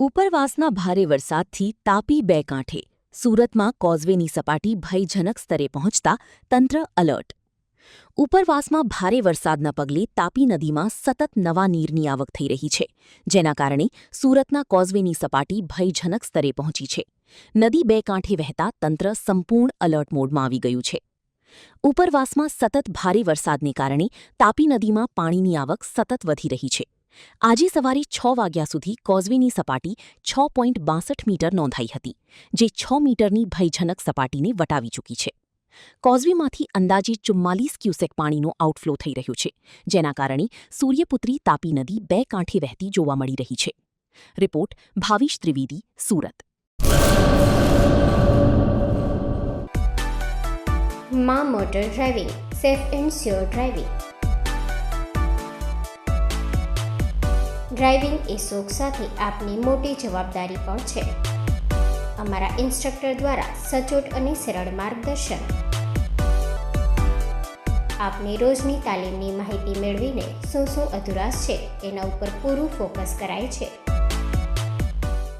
ઉપરવાસના ભારે વરસાદથી તાપી બે કાંઠે સુરતમાં કોઝવેની સપાટી ભયજનક સ્તરે પહોંચતા તંત્ર એલર્ટ. ઉપરવાસમાં ભારે વરસાદના પગલે તાપી નદીમાં સતત નવા નીરની આવક થઈ રહી છે, જેના કારણે સુરતના કોઝવેની સપાટી ભયજનક સ્તરે પહોંચી છે. નદી બે કાંઠે વહેતા તંત્ર સંપૂર્ણ એલર્ટ મોડમાં આવી ગયું છે. ઉપરવાસમાં સતત ભારે વરસાદને કારણે તાપી નદીમાં પાણીની આવક સતત વધી રહી છે. આજે સવારે 6 વાગ્યા સુધી કોઝવેની સપાટી 6.62 મીટર નોંધાઈ હતી, જે 6 મીટરની ભયજનક સપાટીને વટાવી ચૂકી છે. કોઝવેમાંથી અંદાજે 44 ક્યુસેક પાણીનો આઉટફ્લો થઈ રહ્યો છે, જેના કારણે સૂર્યપુત્રી તાપી નદી બે કાંઠે વહેતી જોવા મળી રહી છે. રિપોર્ટ ભાવિશ ત્રિવેદી, સુરત. માં motor driving, safe and sure driving. Driving એ શોખ સાથે આપની મોટી જવાબદારી પણ છે. અમારા ઇન્સ્ટ્રક્ટર દ્વારા સચોટ અને સરળ માર્ગદર્શન. આપની રોજની તાલીમની માહિતી મેળવીને શું અધુરાશ છે એના ઉપર પૂરું ફોકસ કરાય છે.